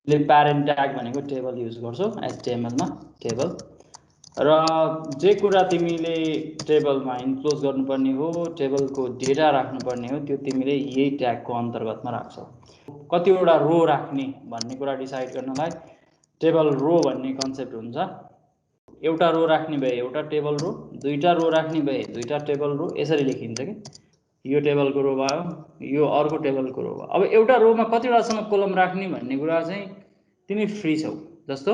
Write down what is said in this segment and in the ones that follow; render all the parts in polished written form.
ले parent tag भनेको table use गर्छौ HTML मा टेबल र जे कुरा तिमीले टेबलमा इन्क्लोज गर्नुपर्ने हो टेबलको डेटा राख्नुपर्ने हो त्यो तिमीले यही ट्यागको अन्तर्गतमा राख्छौ कतिवटा रो राख्ने भन्ने कुरा डिसाइड गर्नलाई टेबल रो भन्ने कन्सेप्ट हुन्छ एउटा रो राख्ने भए एउटा टेबल रो दुईटा रो राख्ने भए दुईटा टेबल रो यसरी लेखिन्छ के यो टेबलको रो भयो यो अर्को टेबलको रो भयो अब एउटा रोमा कतिवटा सम्म कोलम राख्ने भन्ने कुरा चाहिँ तिमी फ्री छौ जस्तो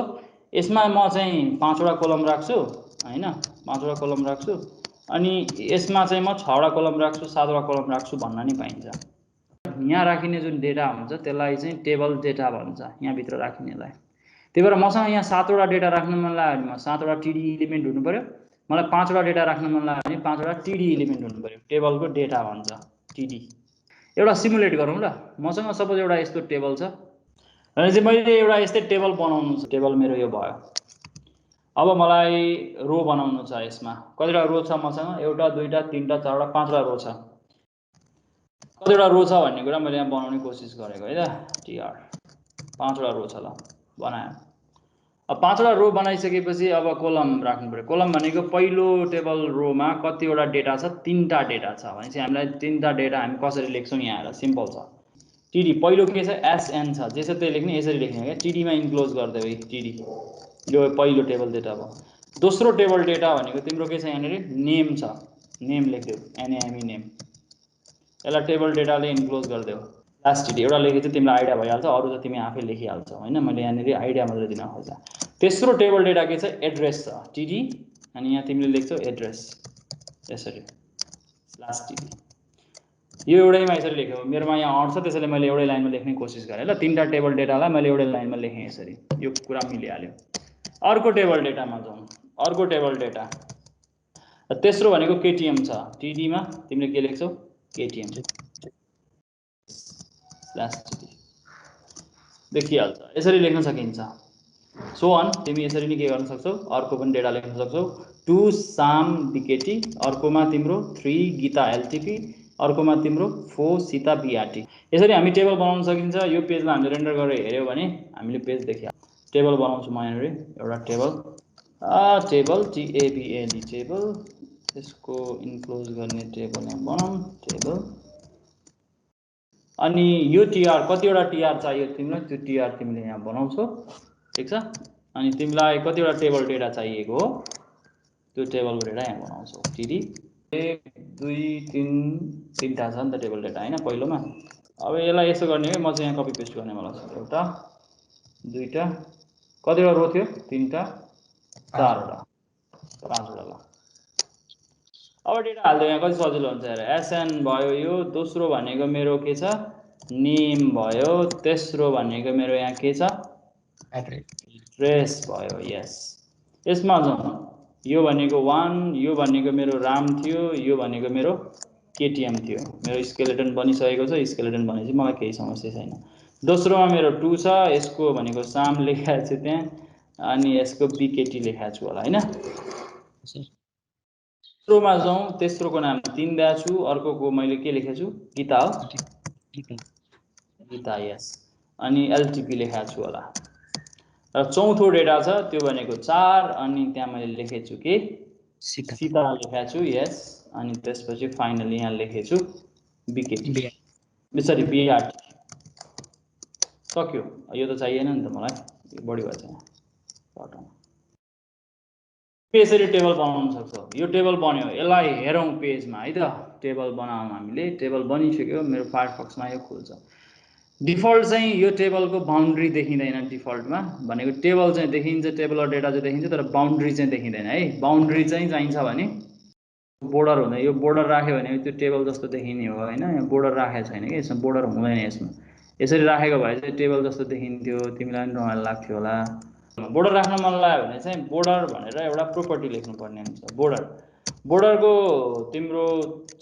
यसमा म चाहिँ 5 वटा कोलम राख्छु हैन 5 वटा कोलम राख्छु अनि यसमा चाहिँ म 6 वटा कोलम राख्छु 7 वटा कोलम राख्छु भन्न नि पाइन्छ यहाँ राखिने जुन डेटा हुन्छ त्यसलाई चाहिँ टेबल डेटा भन्छ यहाँ भित्र राखिनेलाई त्यही भएर मसँग यहाँ 7 वटा डेटा राख्न मन लाग्यो भने म 7 वटा टीडी एलिमेन्ट हुनु पर्यो मलाई 5 वटा डेटा राख्न मन लाग्यो भने 5 वटा टीडी एलिमेन्ट हुनु पर्यो टेबलको डेटा भन्छ टीडी एउटा सिमुलेट गरौँ ल मसँग सपोज एउटा यस्तो टेबल छ अनि चाहिँ मैले एउटा यस्तै टेबल बनाउनु छ टेबल मेरो यो भयो अब मलाई रो बनाउनु छ यसमा कतिवटा रो छ मसँग एउटा दुईटा तीनटा चारवटा पाँचवटा रो छ कतिवटा रो छ भन्ने कुरा मैले यहाँ बनाउने कोसिस गरेको है त टीआर 5 वटा रो छ ल बनाएँ अब 5 वटा रो बनाइसकेपछि अब कोलम राख्नु पर्यो कोलम भनेको पहिलो टेबल रोमा कतिवटा डेटा छ 3टा डेटा छ भनेपछि हामीलाई 3टा डेटा हामी कसरी लेख्छौं यहाँ आएर सिम्पल छ टीडी पहिलो के छ एसएन छ जसरी त्यही लेख्ने यसरी लेख्ने के टीडी मा इन्क्लोज गर्दै है टीडी यो पहिलो टेबल डेटा भयो दोस्रो टेबल डेटा भनेको तिम्रो के छ यहाँ नेम छ नेम लेख्दियौ एनएमई नेम यसलाई टेबल डेटाले इन्क्लोज गर्दियौ लास्ट टीडी एउटा लेखे चाहिँ तिमीलाई आइडिया भइहाल्छ अरु त तिमी आफै लेखिहाल्छौ हैन मैले यहाँ आइडिया मात्र दिन खोजेँ तेस्रो टेबल डेटा के छ एड्रेस छ टीडी अनि यहाँ तिमीले लेख्छौ एड्रेस यसरी स्ल्याश टीडी यो एउटैमा यसरी लेख्यो मेरोमा यहाँ आउँछ त्यसैले मैले एउटै लाइनमा लेख्ने कोसिस गरे ल तीनटा टेबल डेटालाई मैले एउटै लाइनमा लेखे यसरी यो कुरा मिलिहाल्यो अर्को टेबल डेटामा जाउँ अर्को टेबल डेटा तेस्रो भनेको केटीएम छ टीडी मा तिमीले के लेख्छौ केटीएम स्ल्याश टीडी देखिहाल्छ यसरी लेख्न सकिन्छ सो अन तिमी यसरी नै के गर्न सक्छौ अर्को पनि डेटा लेख्न सक्छौ 2 साम बिकेटी अर्कोमा तिम्रो 3 गीता एलटीपी अर्कोमा तिम्रो 4 सीता बीआरटी यसरी हामी टेबल बनाउन सकिन्छ यो पेजमा हामीले रेन्डर गरेर हेर्यौ भने हामीले पेज देखिया टेबल बनाउँछु म यहाँ एउटा टेबल टेबल टेबल टेबल यसको इन्क्लोज गर्ने टेबल यहाँ बनाउँ टेबल अनि यो टीआर कतिवटा टीआर चाहियो तिमीलाई त्यो टीआर तिमीले यहाँ बनाउँछौ ठीक छ अनि तिमीलाई कतिवटा टेबल डेटा चाहिएको हो त्यो टेबलको डेटा यहाँ बनाउँछौ टीडी 1 2 3 तीनटा छ नि त टेबल डेटा हैन पहिलोमा अब यसलाई यसो गर्ने हो म चाहिँ यहाँ कपी पेस्ट गर्ने मलाई एउटा दुईटा कतिवटा रो थियो तीनटा चारवटा पाँचवटा ल अब डेटा हाल्दै यहाँ कति सजिलो हुन्छ हेर एसएन भयो यो दोस्रो भनेको मेरो के छ नेम भयो तेस्रो भनेको मेरो यहाँ के छ एड्रेस भयो यस यसमा जाउँ यो भनेको 1 यो भनेको मेरो राम थियो यो भनेको मेरो केटीएम थियो मेरो स्केलेटन बनिसकेको छ स्केलेटन भनेपछि मलाई केही समस्या छैन दोस्रोमा मेरो 2 छ यसको भनेको साम लेखेको छु त्यहाँ अनि यसको बीकेटी लेखेको छु होला हैन तेस्रोमा जाउँ तेस्रोको नाम 3 दिएको छु अर्कोको मैले के लेखेको छु गीता हो गीता यस अनि एलटीपी लेखेको छु होला र चौथो डेटा छ त्यो भनेको 4 अनि त्यहाँ मैले लेखेको छु के सीता लेखेको छु यस अनि त्यसपछि फाइनली यहाँ लेखेको छु बीकेटी सरी बीआरटी सक्यो यो त चाहिएन नि त मलाई बढी भएछ यहाँ यसरी टेबल बनाउन सक्छौ यो टेबल बन्यो यसलाई हेरौं पेजमा है त टेबल बनाउँ हामीले टेबल बनिसक्यो मेरो फायरफक्समा यो खुल्छ डिफल्ट चाहिँ यो टेबलको बाउन्ड्री देखिदैन डिफल्टमा भनेको टेबल चाहिँ देखिन्छ टेबल र डेटा चाहिँ देखिन्छ तर बाउन्ड्री चाहिँ देखिदैन है बाउन्ड्री चाहिँ चाहिन्छ भने बोर्डर हुँदैन यो बोर्डर राख्यो भने त्यो टेबल जस्तो देखिने हो हैन यहाँ बोर्डर राखेको छैन के यसमा बोर्डर हुँदैन यसमा यसरी राखेको भए चाहिँ टेबल जस्तो देखिन्थ्यो तिमीलाई पनि रमाइलो लाग्थ्यो होला बोर्डर राख्न मन लाग्यो भने चाहिँ बोर्डर भनेर एउटा प्रोपर्टी लेख्नु पर्ने हुन्छ बोर्डरको तिम्रो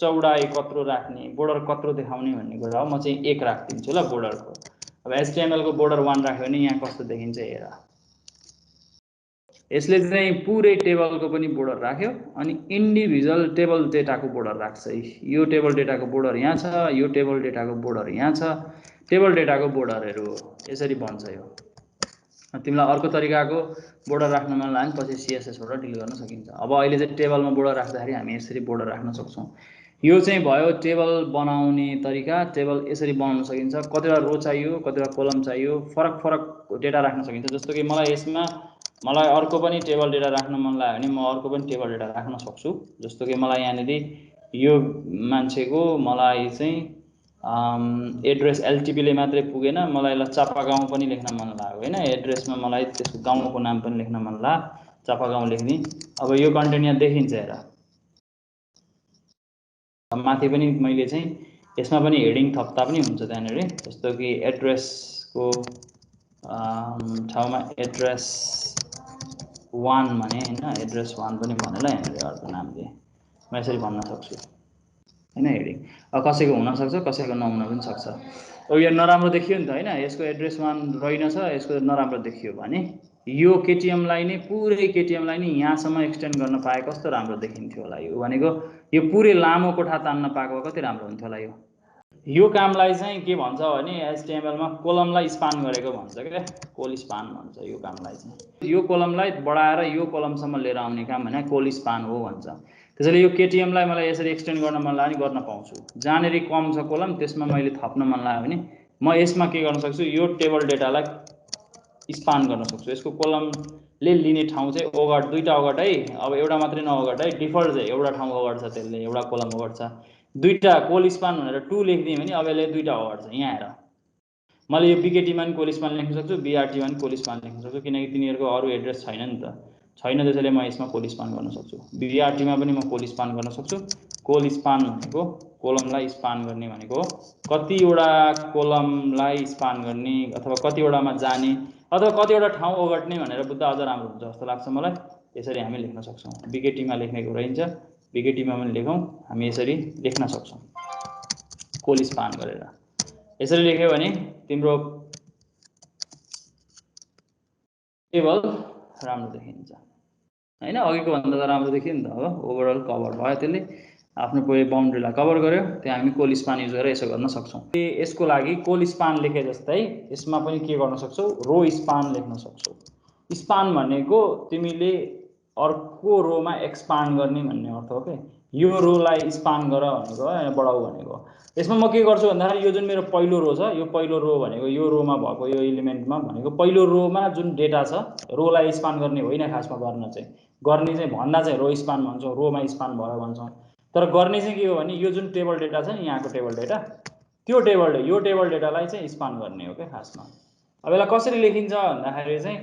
चौडाई कत्रो राख्ने बोर्डर कत्रो देखाउने भन्ने कुरा हो म चाहिँ 1 राख्दिन्छु ल बोर्डरको अब एचटीएमएल को बोर्डर 1 राख्यो भने यहाँ कस्तो देखिन्छ हेर यसले चाहिँ पुरै टेबलको पनि बोर्डर राख्यो अनि इन्डिभिजुअल टेबल डेटाको बोर्डर राख्छ यो टेबल डेटाको बोर्डर यहाँ छ यो टेबल डेटाको बोर्डर यहाँ छ टेबल डेटाको बोर्डरहरु यसरी बन्छ यो तिमीलाई अर्को तरिकाको बोर्डर राख्न मन लाग्यो भने पछि CSS बाट डिल गर्न सकिन्छ। अब अहिले चाहिँ टेबलमा बोर्डर राख्दाखेरि हामी यसरी बोर्डर राख्न सक्छौँ। यो चाहिँ भयो टेबल बनाउने तरिका। टेबल यसरी बनाउन सकिन्छ। कतिवटा रो चाहियो, कतिवटा कलम चाहियो, फरक फरक डेटा राख्न सकिन्छ। जस्तो कि मलाई अर्को पनि टेबल डेटा राख्न मन लाग्यो भने म अर्को पनि टेबल डेटा राख्न सक्छु। जस्तो कि मलाई यहाँनिर यो मान्छेको मलाई चाहिँ एड्रेस एलटिपीले मात्रै पुगेन, मलाई ल चापागाउँ पनि लेख्न मन लाग्यो होइन। एड्रेसमा मलाई त्यसको गाउँको नाम पनि लेख्न मन लाग्यो, चापागाउँ लेख्ने। अब यो कन्टेन्ट यहाँ देखिन्छ हेर। माथि पनि मैले चाहिँ यसमा पनि हेडिङ थप्दा पनि हुन्छ त्यहाँनिर। जस्तो कि एड्रेसको ठाउँमा एड्रेस 1 भने होइन, एड्रेस 1 पनि भनेर यहाँनिर अर्को नाम दिएँ। म यसरी भन्न सक्छु होइन हेडिङ। अब कसैको हुनसक्छ, कसैको नहुन पनि सक्छ। अब यो नराम्रो देखियो नि त होइन, यसको एड्रेस 1 रहेनछ, यसको नराम्रो देखियो भने यो केटिएमलाई नै पुरै केटिएमलाई नै यहाँसम्म एक्सटेन्ड गर्न पाए कस्तो राम्रो देखिन्थ्यो होला। यो भनेको यो पुरै लामो कोठा तान्न पाएको कति राम्रो हुन्थ्यो होला। यो कामलाई चाहिँ के भन्छ भने HTML-मा कोलमलाई स्पान गरेको भन्छ क्या, कोल स्पान भन्छ यो कामलाई चाहिँ। यो कोलमलाई बढाएर यो कोलमसम्म लिएर आउने काम भने कोल स्पान हो भन्छ। त्यसैले यो केटिएमलाई मलाई यसरी एक्सटेन्ड गर्न मन लाग्यो भने गर्न पाउँछु। जहाँनिर कम छ कोलम त्यसमा मैले थप्न मन लाग्यो भने म यसमा के गर्न सक्छु, यो टेबल डेटालाई स्पान गर्न सक्छु। यसको कोलमले लिने ठाउँ चाहिँ ओगट, दुईटा ओगट है। अब एउटा मात्रै नओगट है, डिफल्ट चाहिँ एउटा ठाउँ ओगट छ, त्यसले एउटा कोलम ओगट छ। दुईटा कोल स्पान भनेर 2 लेखिदिएँ भने अब यसले दुईटा ओगट छ। यहाँ हेर, मैले यो BKT-मा पनि कोल स्पान लेख्न सक्छु, BRT-मा पनि कोल स्पान लेख्न सक्छु, किनकि तिनीहरूको अरू एड्रेस छैन नि त, छैन। त्यसैले म यसमा कोल स्पान गर्न सक्छु। BRT-मा पनि म कोल स्पान गर्न सक्छु। कोल स्पान भनेको कोलमलाई स्पान गर्ने भनेको कतिवटा कोलमलाई स्पान गर्ने अथवा कतिवटामा जाने अथवा कतिवटा ठाउँ ओगट्ने भनेर बुझ्दा अझ राम्रो हुन्छ जस्तो लाग्छ मलाई। यसरी हामी लेख्न सक्छौँ। BKT-मा लेख्नेको रहन्छ, BKT-मा पनि लेखौँ, हामी यसरी लेख्न सक्छौँ कोल स्पान गरेर। यसरी लेख्यो भने तिम्रो टेबल राम्रो देखिन्छ होइन, अघिको भन्दा त राम्रो देखियो नि त। अब ओभरअल कभर भयो, त्यसले आफ्नो पुरै बाउन्ड्रीलाई कभर गर्यो। त्यहाँ हामी कोल स्पान युज गरेर यसो गर्न सक्छौँ। यसको लागि कोल स्पान लेखे जस्तै यसमा पनि के गर्न सक्छौ, रो स्पान लेख्न सक्छौ। स्पान भनेको तिमीले अर्को रोमा एक्सपान्ड गर्ने भन्ने अर्थ हो के। यो रोलाई स्पान गर भनेको हो, बढाउ भनेको। यसमा म के गर्छु भन्दाखेरि यो जुन मेरो पहिलो रो छ, यो पहिलो रो भनेको यो रोमा भएको यो एलिमेन्टमा भनेको पहिलो रोमा जुन डेटा छ, रोलाई स्पान गर्ने होइन खासमा। गर्ने चाहिँ भन्दा चाहिँ रो स्पान भन्छौँ, रोमा स्पान भयो भन्छौँ। तर गर्ने चाहिँ के हो भने यो जुन टेबल डेटा छ नि, यहाँको टेबल डेटा, यो टेबल डेटालाई चाहिँ स्पान गर्ने हो क्या खासमा। अब यसलाई कसरी लेखिन्छ भन्दाखेरि चाहिँ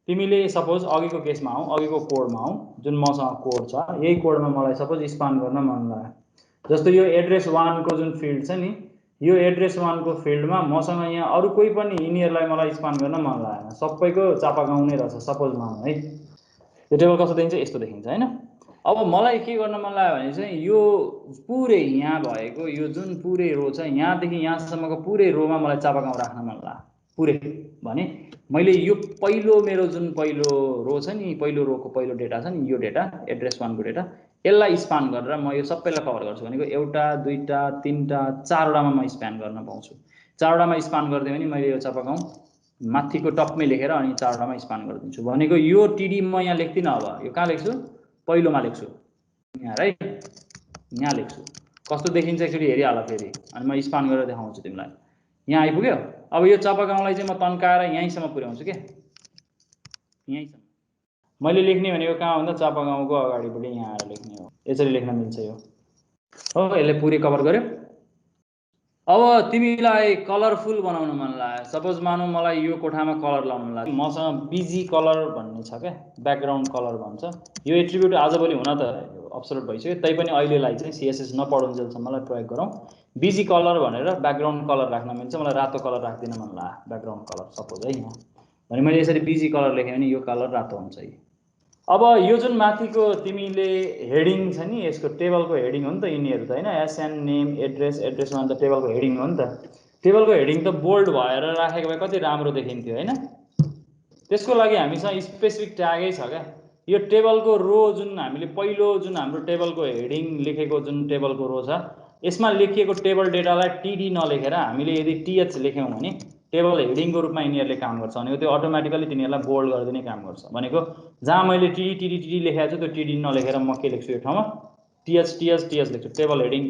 तिमीले सपोज अघिको केसमा आऊ, अघिको कोडमा आऊ, जुन मसँग कोड छ, यही कोडमा मलाई सपोज स्पान गर्न मन लाग्यो। जस्तो यो एड्रेस 1 को जुन फिल्ड छ नि, यो एड्रेस 1 को फिल्डमा मसँग यहाँ अरू कोही पनि यिनीहरूलाई मलाई स्पान गर्न मन लागेन, सबैको चापागाउँ नै रहेछ सपोज मानौँ है। यो टेबल कस्तो देखिन्छ, यस्तो देखिन्छ होइन। अब मलाई के गर्न मन लाग्यो भने चाहिँ यो पुरै यहाँ भएको यो जुन पुरै रो छ, यहाँदेखि यहाँसम्मको पुरै रोमा मलाई चापागाउँ राख्न मन लाग्यो पुरै भने मैले यो पहिलो मेरो जुन पहिलो रो छ नि, पहिलो रोको पहिलो डेटा छ नि, यो डेटा एड्रेस 1 को डेटा, यसलाई स्पान गरेर म यो सबैलाई कभर गर्छु भनेको एउटा, दुईटा, तीनटा, चारवटामा म स्पान गर्न पाउँछु। चारवटामा स्पान गरिदिएँ भने मैले यो चापागाउँ माथिको टपमै लेखेर अनि चारवटामा स्पान गरिदिन्छु भनेको यो टिडी म यहाँ लेख्दिनँ। अब यो कहाँ लेख्छु, पहिलोमा लेख्छु, यहाँ है, यहाँ लेख्छु। कस्तो देखिन्छ एकचोटि हेरिहाल फेरि, अनि म स्पान गरेर देखाउँछु तिमीलाई। यहाँ आइपुग्यो। अब यो चापागाउँलाई चाहिँ म तन्काएर यहीँसम्म पुर्याउँछु के, यहीँसम्म मैले लेख्ने भनेको कहाँ भन्दा चापागाउँको अगाडिपट्टि यहाँ आएर लेख्ने हो। यसरी लेख्न मिल्छ यो हो। यसले पुरै कभर गर्यो। अब तिमीलाई कलरफुल बनाउन मन लाग्यो, सपोज मानौँ मलाई यो कोठामा कलर लाउन लाग्यो, मसँग बीजी कलर भन्ने छ क्या, ब्याकग्राउन्ड कलर भन्छ। यो एट्रिब्युट आजभोलि हुन त अब्सोल्युट भइसक्यो, तैपनि अहिलेलाई चाहिँ CSS नपढुन्जेलसम्मलाई प्रयोग गरौँ। बीजी कलर भनेर ब्याकग्राउन्ड कलर राख्न मिल्छ। मलाई रातो कलर राख्दिन मन लाग्यो, ब्याकग्राउन्ड कलर सपोज है यहाँ भने मैले यसरी बीजी कलर लेखेँ भने यो कलर रातो हुन्छ। अब यो जुन माथिको तिमीले हेडिङ छ नि, यसको टेबलको हेडिङ हो नि त यिनीहरू त होइन, SN नेम एड्रेसमा त टेबलको हेडिङ हो नि त। टेबलको हेडिङ त बोल्ड भएर राखेको भए कति राम्रो देखिन्थ्यो होइन। त्यसको लागि हामीसँग स्पेसिफिक ट्यागै छ क्या। यो टेबलको रो जुन हामीले पहिलो जुन हाम्रो टेबलको हेडिङ लेखेको जुन टेबलको रो छ, यसमा लेखिएको टेबल डेटालाई TD नलेखेर हामीले यदि TH लेख्यौँ भने टेबल हेडिङको रूपमा यिनीहरूले काम गर्छ भनेको त्यो अटोमेटिकली तिनीहरूलाई बोल्ड गरिदिने काम गर्छ भनेको जहाँ मैले टिडी लेखेको छु त्यो टिडी नलेखेर म के लेख्छु यो ठाउँमा टीएच लेख्छु टेबल हेडिङ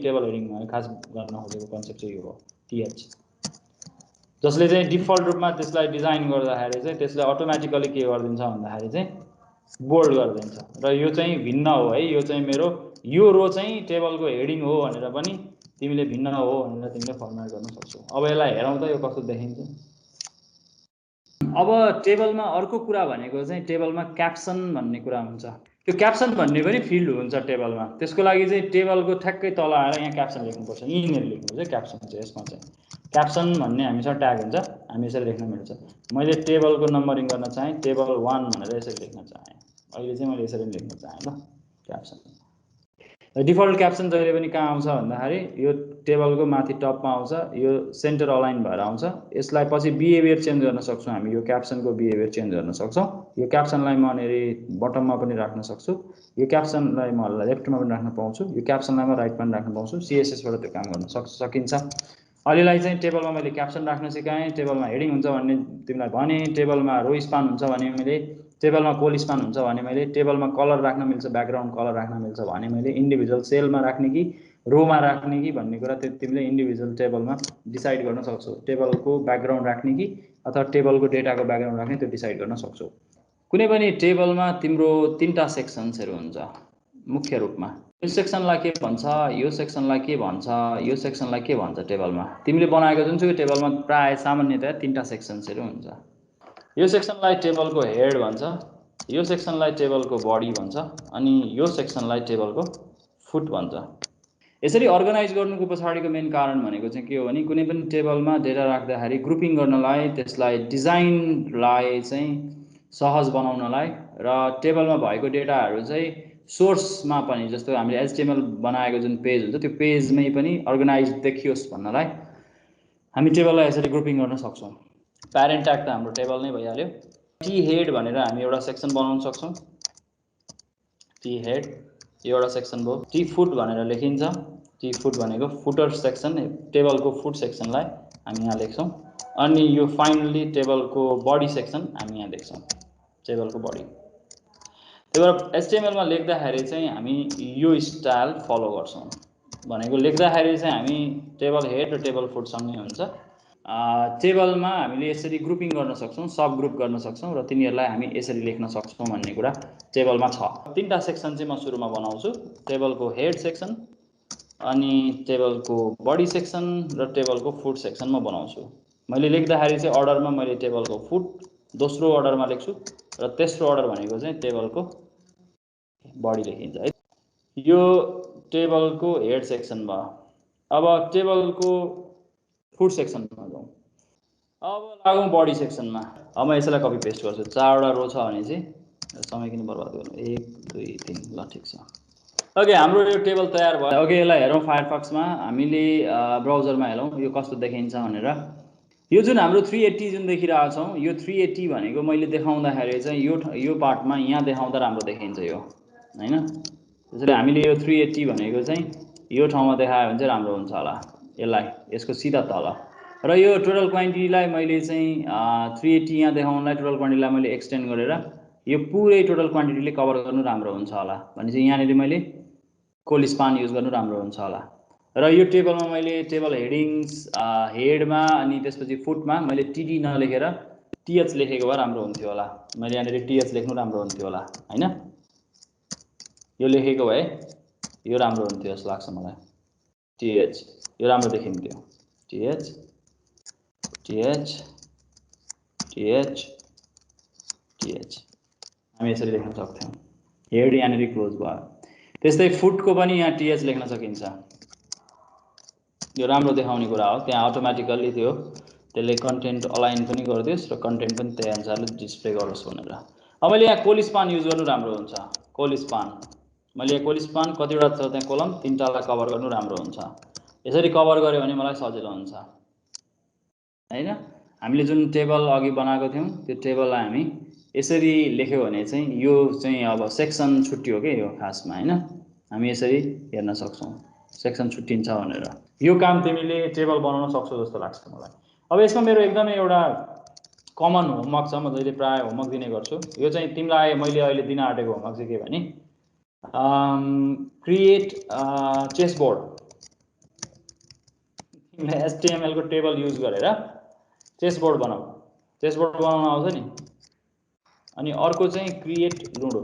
भने खास गर्न खोजेको कन्सेप्ट चाहिँ यो हो टीएच जसले चाहिँ डिफल्ट रूपमा त्यसलाई डिजाइन गर्दाखेरि चाहिँ त्यसले अटोमेटिकली के गरिदिन्छ भन्दाखेरि चाहिँ बोल्ड गरिदिन्छ र यो चाहिँ भिन्न हो है यो चाहिँ मेरो यो रो चाहिँ टेबलको हेडिङ हो भनेर पनि तिमीले भिन्न हो भनेर तिमीले फर्मेट गर्न सक्छौ अब यसलाई हेरौँ त यो कस्तो देखिन्छ अब टेबलमा अर्को कुरा भनेको चाहिँ टेबलमा क्याप्सन भन्ने कुरा हुन्छ त्यो क्याप्सन भन्ने पनि फिल्ड हुन्छ टेबलमा त्यसको लागि चाहिँ टेबलको ठ्याक्कै तल आएर यहाँ क्याप्सन लेख्नुपर्छ यहीँनिर लेख्नुपर्छ क्याप्सन चाहिँ यसमा चाहिँ क्याप्सन भन्ने हामीसँग ट्याग हुन्छ हामी यसरी लेख्न मिल्छ मैले टेबलको नम्बरिङ गर्न चाहेँ टेबल 1 भनेर यसरी लेख्न चाहेँ अहिले चाहिँ मैले यसरी लेख्न चाहेँ ल क्याप्सन डिफल्ट क्याप्सन जहिले पनि कहाँ आउँछ भन्दाखेरि यो टेबलको माथि टपमा आउँछ यो सेन्टर अलाइन भएर आउँछ यसलाई पछि बिहेभियर चेन्ज गर्न सक्छौँ हामी यो क्याप्सनको बिहेभियर चेन्ज गर्न सक्छौँ यो क्याप्सनलाई म यहाँनिर बटममा पनि राख्न सक्छु यो क्याप्सनलाई म लेफ्टमा पनि राख्न पाउँछु यो क्याप्सनलाई म राइटमा पनि राख्न पाउँछु सीएसएसबाट त्यो काम गर्न सकिन्छ अहिलेलाई चाहिँ टेबलमा मैले क्याप्सन राख्न सिकाएँ टेबलमा हेडिङ हुन्छ भन्ने तिमीलाई भने टेबलमा रो स्पान हुन्छ भने मैले टेबलमा कोलस्पान हुन्छ भने मैले टेबलमा कलर राख्न मिल्छ ब्याकग्राउन्ड कलर राख्न मिल्छ भने मैले इन्डिभिजुअल सेलमा राख्ने कि रोमा राख्ने कि भन्ने कुरा तिमीले इन्डिभिजुअल टेबलमा डिसाइड गर्न सक्छौ टेबलको ब्याकग्राउन्ड राख्ने कि अथवा टेबलको डेटाको ब्याकग्राउन्ड राख्ने त्यो डिसाइड गर्न सक्छौ कुनै पनि टेबलमा तिम्रो 3टा सेक्सन्सहरू हुन्छ मुख्य रूपमा यो सेक्सनलाई के भन्छ यो सेक्सनलाई के भन्छ यो सेक्सनलाई के भन्छ टेबलमा तिमीले बनाएको जुनसुकै टेबलमा प्राय सामान्यतया 3टा सेक्सन्सहरू हुन्छ यो सेक्सनलाई टेबलको हेड भन्छ यो सेक्सनलाई टेबलको बडी भन्छ अनि यो सेक्सनलाई टेबलको फुट भन्छ यसरी अर्गनाइज गर्नुको पछाडिको मेन कारण भनेको चाहिँ के हो भने कुनै पनि टेबलमा डेटा राख्दाखेरि ग्रुपिङ गर्नलाई त्यसलाई डिजाइनलाई चाहिँ सहज बनाउनलाई र टेबलमा भएको डेटाहरू चाहिँ सोर्समा पनि जस्तो हामीले एचटीएमएल बनाएको जुन पेज हुन्छ त्यो पेजमै पनि अर्गनाइज देखियोस् भन्नलाई हामी टेबललाई यसरी ग्रुपिङ गर्न सक्छौँ प्यारेन्ट ट्याग त हाम्रो टेबल नै भइहाल्यो टी हेड भनेर हामी एउटा सेक्सन बनाउन सक्छौँ टी हेड एउटा सेक्सन भयो टी फुट भनेर लेखिन्छ टी फुट भनेको फुटर सेक्सन टेबलको फुट सेक्सनलाई हामी यहाँ लेख्छौँ अनि यो फाइनली टेबलको बडी सेक्सन हामी यहाँ लेख्छौँ टेबलको बडी त्यही भएर एचटीएमएलमा लेख्दाखेरि चाहिँ हामी यो स्टाइल फलो गर्छौँ भनेको लेख्दाखेरि चाहिँ हामी टेबल हेड र टेबल फुट सँगै हुन्छ टेबलमा हामीले यसरी ग्रुपिङ गर्न सक्छौँ सब ग्रुप गर्न सक्छौँ र तिनीहरूलाई हामी यसरी लेख्न सक्छौँ भन्ने कुरा टेबलमा छ 3टा सेक्सन चाहिँ म सुरुमा बनाउँछु टेबलको हेड सेक्सन अनि टेबलको बडी सेक्सन र टेबलको फुट सेक्सन म बनाउँछु मैले लेख्दाखेरि चाहिँ अर्डरमा मैले टेबलको फुट दोस्रो अर्डरमा लेख्छु र तेस्रो अर्डर भनेको चाहिँ टेबलको बडी लेखिन्छ है यो टेबलको हेड सेक्सन भयो अब टेबलको फुट सेक्सनमा जाउँ अब लागौँ बडी सेक्सनमा अब म यसलाई कपी पेस्ट गर्छु 4वटा रो छ भने चाहिँ समय किन बर्बाद गर्नु 1 2 3 ल ठिक छ ओके हाम्रो यो टेबल तयार भयो ओके यसलाई हेरौँ फायरफक्समा हामीले ब्राउजरमा हेरौँ यो कस्तो देखिन्छ भनेर यो जुन हाम्रो 380 जुन देखिरहेको छौँ यो 380 भनेको मैले देखाउँदाखेरि चाहिँ यो पार्टमा यहाँ देखाउँदा राम्रो देखिन्छ यो हैन त्यसैले हामीले यो 380 भनेको चाहिँ यो ठाउँमा देखायो भने चाहिँ राम्रो हुन्छ होला यसलाई यसको सिधा तल र यो टोटल क्वान्टिटीलाई मैले चाहिँ 380 यहाँ देखाउनलाई टोटल क्वान्टिटीलाई मैले एक्सटेन्ड गरेर यो पुरै टोटल क्वान्टिटीले कभर गर्नु राम्रो हुन्छ होला भने चाहिँ यहाँनिर मैले कोलस्पान युज गर्नु राम्रो हुन्छ होला र यो टेबलमा मैले टेबल हेडिङ्स हेडमा अनि त्यसपछि फुटमा मैले टिडी नलेखेर टीएच लेखेको भए राम्रो हुन्थ्यो होला मैले यहाँनिर टीएच लेख्नु राम्रो हुन्थ्यो होला हैन यो लेखेको भए यो राम्रो हुन्थ्यो जस्तो लाग्छ मलाई टीएच यो राम्रो देखिन्थ्यो टीएच टीएच टीएच टीएच हामी यसरी लेख्न सक्थ्यौँ हेड यहाँनिर क्लोज भयो त्यस्तै फुटको पनि यहाँ टीएच लेख्न सकिन्छ यो राम्रो देखाउने कुरा हो त्यहाँ अटोमेटिकली त्यसले कन्टेन्ट अलाइन पनि गरिदियोस् र कन्टेन्ट पनि त्यही अनुसारले डिस्प्ले गरोस् भनेर अब मैले यहाँ कोलस्पान युज गर्नु राम्रो हुन्छ कोलस्पान मैले यहाँ कोलस्पान कतिवटा छ त्यहाँ कोलम 3टालाई कभर गर्नु राम्रो हुन्छ यसरी कभर गर्यो भने मलाई सजिलो हुन्छ हैन हामीले जुन टेबल अघि बनाएको थियौँ त्यो टेबललाई हामी यसरी लेख्यो भने चाहिँ यो चाहिँ अब सेक्सन छुट्टियो के यो खासमा हैन हामी यसरी हेर्न सक्छौँ सेक्सन छुट्टिन्छ भनेर यो काम तिमीले टेबल बनाउन सक्छौ जस्तो लाग्छ मलाई अब यसमा मेरो एकदमै एउटा कमन होमवर्क छ, म जहिले प्राय होमवर्क दिने गर्छु। यो चाहिँ तिमीलाई मैले अहिले दिन आँटेको होमवर्क चाहिँ के भने क्रिएट चेसबोर्ड। तिमीले HTML को टेबल युज गरेर चेसबोर्ड बनाऊ। चेसबोर्ड बनाउन आउँछ नि। अनि अर्को चाहिँ क्रिएट लुडो।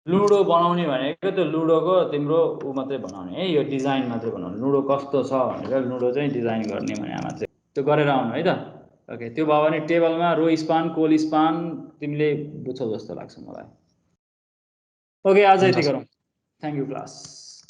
लुडो बनाउने भनेको त्यो लुडोको तिम्रो उ मात्रै बनाउने है, यो डिजाइन मात्रै बनाउने। लुडो कस्तो छ भनेर लुडो चाहिँ डिजाइन गर्ने भने आमा चाहिँ त्यो गरेर आउनु है त। ओके, त्यो भयो भने टेबलमा रो स्पान कोल स्पान तिमीले बुझ्छौ जस्तो लाग्छ मलाई। ओके, आज यति गरौँ। Thank you class.